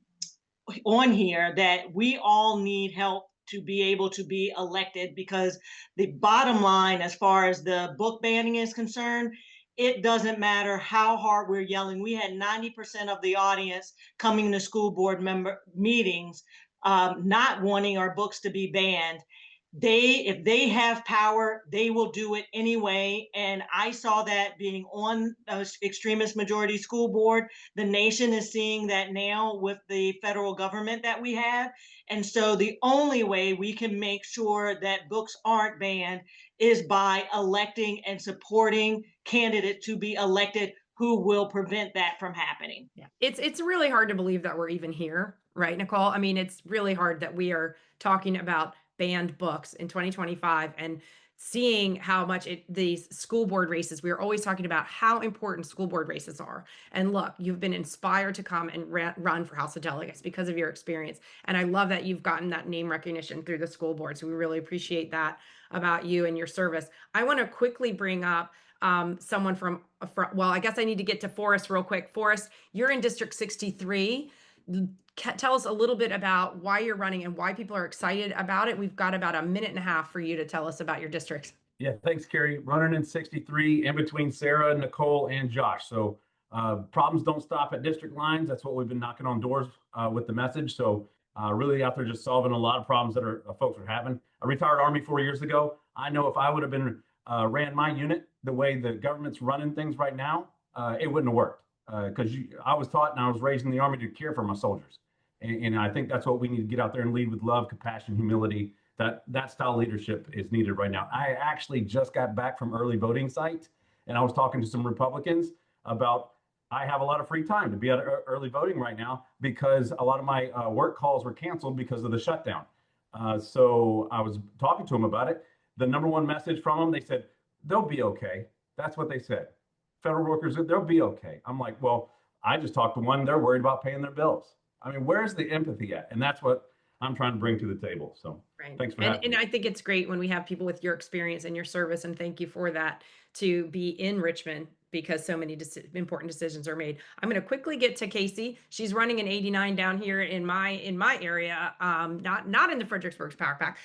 here, that we all need help to be able to be elected, because the bottom line, as far as the book banning is concerned, it doesn't matter how hard we're yelling. We had 90% of the audience coming to school board member meetings, not wanting our books to be banned. If they have power, they will do it anyway. And I saw that being on an extremist majority school board. The nation is seeing that now with the federal government that we have. And so the only way we can make sure that books aren't banned is by electing and supporting candidates to be elected who will prevent that from happening. Yeah, it's really hard to believe that we're even here, right, Nicole? I mean, it's really hard that we are talking about banned books in 2025 and seeing how much these school board races, we are always talking about how important school board races are. And look, you've been inspired to come and run for House of Delegates because of your experience. And I love that you've gotten that name recognition through the school board. So we really appreciate that about you and your service. I want to quickly bring up someone from, well, I guess I need to get to Forrest real quick. Forrest, you're in District 63. Tell us a little bit about why you're running and why people are excited about it. We've got about a minute and a half for you to tell us about your district. Yeah, thanks, Carrie. Running in 63, in between Sarah, Nicole, and Josh. So problems don't stop at district lines. That's what we've been knocking on doors with the message. So really out there just solving a lot of problems that folks are having. I retired Army 4 years ago. I know if I would have been ran my unit the way the government's running things right now, it wouldn't have worked. Because I was taught and I was raised in the Army to care for my soldiers. And I think that's what we need to get out there and lead with love, compassion, humility. That style of leadership is needed right now. I actually just got back from early voting site, and I was talking to some Republicans about I have a lot of free time to be at early voting right now because a lot of my work calls were canceled because of the shutdown. So I was talking to them about it. The number one message from them, they said, they'll be okay. That's what they said. Federal workers, they'll be okay. I'm like, well, I just talked to one, they're worried about paying their bills. I mean, where's the empathy at? And that's what I'm trying to bring to the table. So thanks for having me. And I think it's great when we have people with your experience and your service, and thank you for that, to be in Richmond because so many important decisions are made. I'm going to quickly get to Casey. She's running an 89 down here in my area, not in the Fredericksburg Power Pack.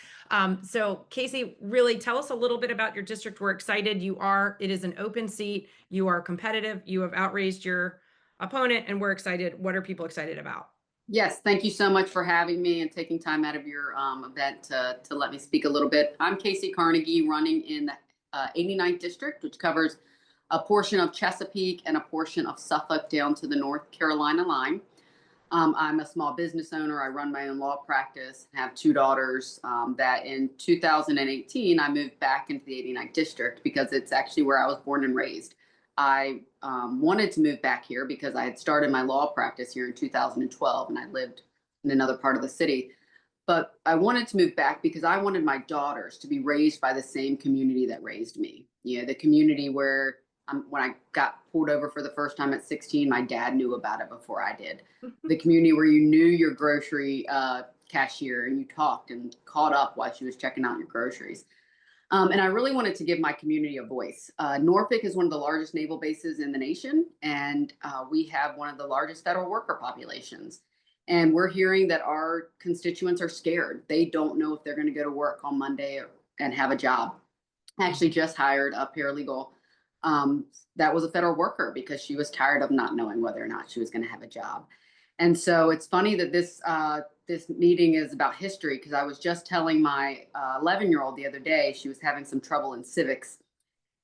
So Casey, really tell us a little bit about your district. We're excited. It is an open seat. You are competitive. You have outraised your opponent, and we're excited. What are people excited about? Yes, thank you so much for having me and taking time out of your event to let me speak a little bit. I'm Casey Carnegie, running in the 89th district, which covers a portion of Chesapeake and a portion of Suffolk down to the North Carolina line. I'm a small business owner. I run my own law practice, have two daughters that in 2018, I moved back into the 89th district because it's actually where I was born and raised. I wanted to move back here because I had started my law practice here in 2012 and I lived in another part of the city. But I wanted to move back because I wanted my daughters to be raised by the same community that raised me. You know, the community where when I got pulled over for the first time at 16, my dad knew about it before I did. The community where you knew your grocery cashier and you talked and caught up while she was checking out your groceries. And I really wanted to give my community a voice. Norfolk is one of the largest naval bases in the nation, and we have one of the largest federal worker populations. And we're hearing that our constituents are scared. They don't know if they're going to go to work on Monday and have a job. I actually just hired a paralegal that was a federal worker because she was tired of not knowing whether or not she was going to have a job. And so it's funny that this meeting is about history, because I was just telling my 11-year-old the other day, she was having some trouble in civics,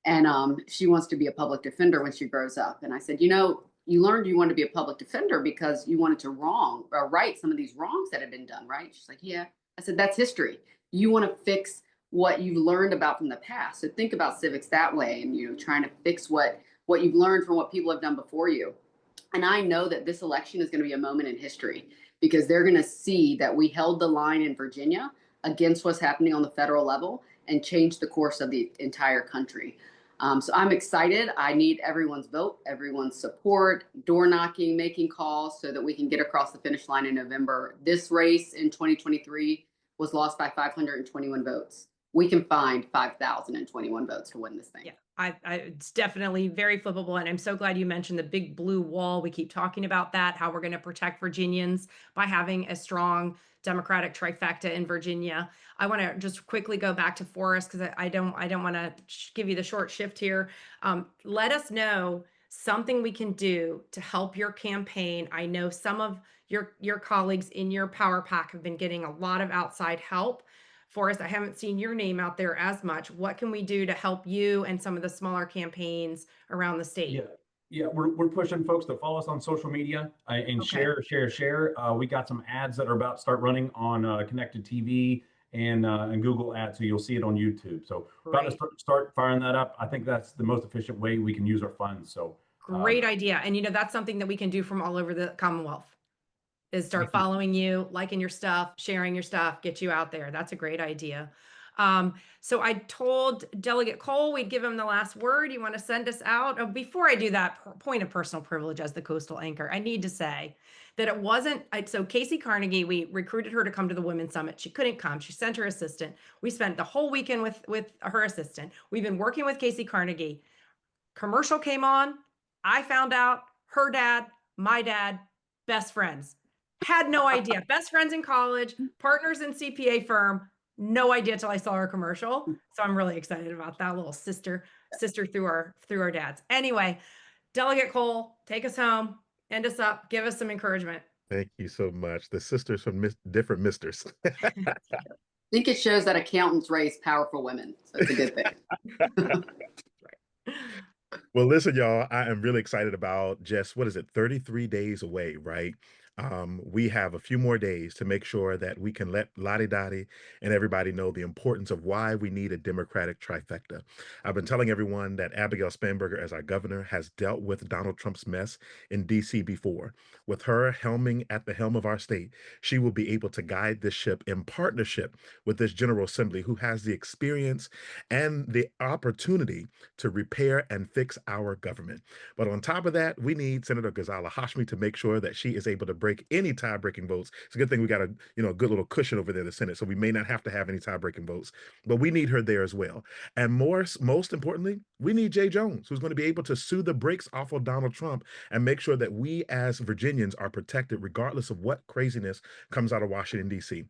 and she wants to be a public defender when she grows up. And I said, you know, you learned you wanted to be a public defender because you wanted to right some of these wrongs that had been done, right? She's like, yeah. I said, that's history. You want to fix what you've learned about from the past. So think about civics that way, and, you know, trying to fix what you've learned from what people have done before you. And I know that this election is going to be a moment in history, because they're going to see that we held the line in Virginia against what's happening on the federal level and changed the course of the entire country. So I'm excited. I need everyone's vote, everyone's support, door knocking, making calls so that we can get across the finish line in November. This race in 2023 was lost by 521 votes. We can find 5,021 votes to win this thing. Yeah, it's definitely very flippable. And I'm so glad you mentioned the big blue wall. We keep talking about that, how we're going to protect Virginians by having a strong Democratic trifecta in Virginia. I want to just quickly go back to Forrest, because I don't want to give you the short shift here. Let us know something we can do to help your campaign. I know some of your colleagues in your power pack have been getting a lot of outside help. Forrest, I haven't seen your name out there as much. What can we do to help you and some of the smaller campaigns around the state? Yeah, we're pushing folks to follow us on social media and share. We got some ads that are about to start running on connected TV and Google Ads, so you'll see it on YouTube. So about to start firing that up. I think that's the most efficient way we can use our funds. So great idea. And, you know, that's something that we can do from all over the Commonwealth, is start following you, liking your stuff, sharing your stuff, get you out there. That's a great idea. So I told Delegate Cole we'd give him the last word. You want to send us out? Oh, before I do that, point of personal privilege as the coastal anchor, I need to say that it wasn't, so Casey Carnegie, we recruited her to come to the Women's Summit. She couldn't come. She sent her assistant. We spent the whole weekend with her assistant. We've been working with Casey Carnegie. Commercial came on. I found out her dad, my dad, best friends. Had no idea. Best friends in college, partners in CPA firm. No idea till I saw her commercial. So I'm really excited about that little sister through our dads. Anyway, Delegate Cole, take us home, end us up, give us some encouragement. Thank you so much. The sisters from different misters. I think it shows that accountants raise powerful women. So it's a good thing. Well, listen, y'all, I am really excited about just, 33 days away, right? We have a few more days to make sure that we can let Lottie Dottie and everybody know the importance of why we need a Democratic trifecta. I've been telling everyone that Abigail Spanberger, as our governor, has dealt with Donald Trump's mess in D.C. before. With her at the helm of our state, she will be able to guide this ship in partnership with this General Assembly, who has the experience and the opportunity to repair and fix our government. But on top of that, we need Senator Ghazala Hashmi to make sure that she is able to break any tie-breaking votes. It's a good thing we got a good little cushion over there in the Senate, so we may not have to have any tie-breaking votes, but we need her there as well. And most importantly, we need Jay Jones, who's going to be able to sue the brakes off of Donald Trump and make sure that we as Virginians are protected regardless of what craziness comes out of Washington, D.C.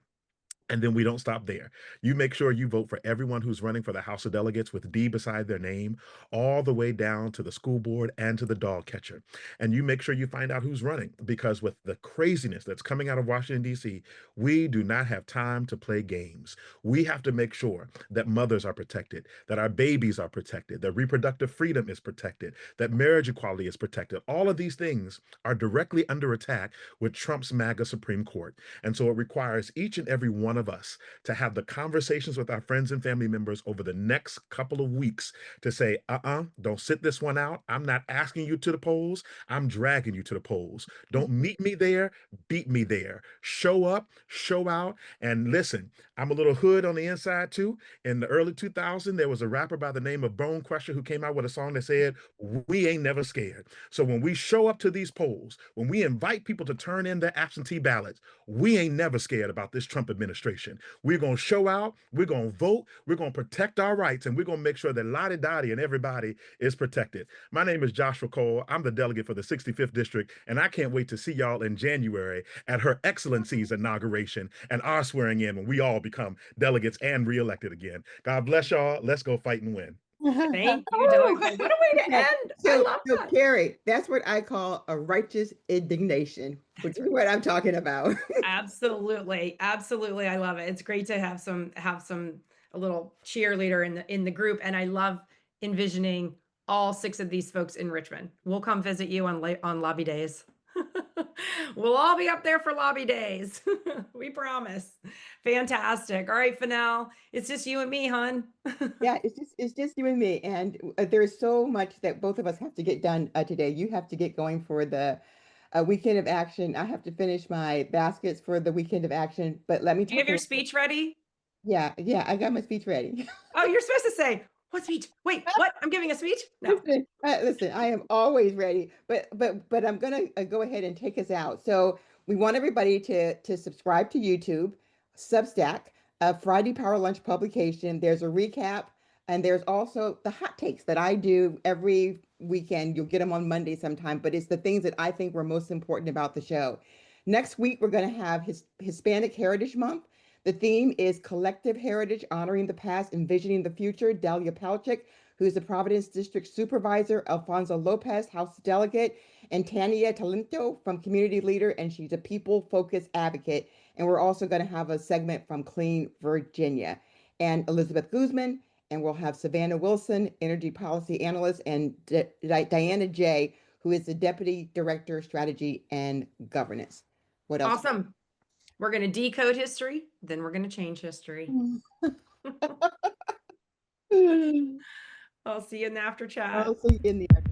And then we don't stop there. You make sure you vote for everyone who's running for the House of Delegates with D beside their name, all the way down to the school board and to the dog catcher. And you make sure you find out who's running, because with the craziness that's coming out of Washington, D.C., we do not have time to play games. We have to make sure that mothers are protected, that our babies are protected, that reproductive freedom is protected, that marriage equality is protected. All of these things are directly under attack with Trump's MAGA Supreme Court. And so it requires each and every one of us to have the conversations with our friends and family members over the next couple of weeks to say, don't sit this one out. I'm not asking you to the polls. I'm dragging you to the polls. Don't meet me there, beat me there. Show up, show out, and listen, I'm a little hood on the inside too. In the early 2000s, there was a rapper by the name of Bone Crusher who came out with a song that said, "We ain't never scared." So when we show up to these polls, when we invite people to turn in their absentee ballots, we ain't never scared about this Trump administration. We're going to show out, we're going to vote, we're going to protect our rights, and we're going to make sure that Lottie Dottie and everybody is protected. My name is Joshua Cole. I'm the delegate for the 65th District, and I can't wait to see y'all in January at Her Excellency's inauguration and our swearing in when we all become delegates and reelected again. God bless y'all. Let's go fight and win. Thank you, Delegate. What a way to end. I love that. Carrie, that's what I call a righteous indignation, which is what I'm talking about. Absolutely. Absolutely. I love it. It's great to have a little cheerleader in the group. And I love envisioning all 6 of these folks in Richmond. We'll come visit you on lobby days. We'll all be up there for lobby days. We promise. Fantastic. All right, Fennell, it's just you and me, hon. Yeah, it's just you and me, and there's so much that both of us have to get done today. You have to get going for the weekend of action. I have to finish my baskets for the weekend of action. But let me Do you talk. have your speech ready? Yeah, I got my speech ready. Oh, you're supposed to say, what speech? Wait, what? I'm giving a speech? No. Listen, I am always ready, but I'm gonna go ahead and take us out. So we want everybody to subscribe to YouTube, Substack, Friday Power Lunch publication. There's a recap, and there's also the hot takes that I do every weekend. You'll get them on Monday sometime, but it's the things that I think were most important about the show. Next week, we're going to have Hispanic Heritage Month. The theme is Collective Heritage, Honoring the Past, Envisioning the Future. Delia Palchik, who's the Providence District Supervisor, Alfonso Lopez, House Delegate, and Tania Talento from Community Leader, and she's a people-focused advocate. And we're also going to have a segment from Clean Virginia. And Elizabeth Guzman, and we'll have Savannah Wilson, Energy Policy Analyst, and Diana J., who is the Deputy Director, Strategy and Governance. What else? Awesome. We're going to decode history, then we're going to change history. I'll see you in the after chat. I'll see you in the after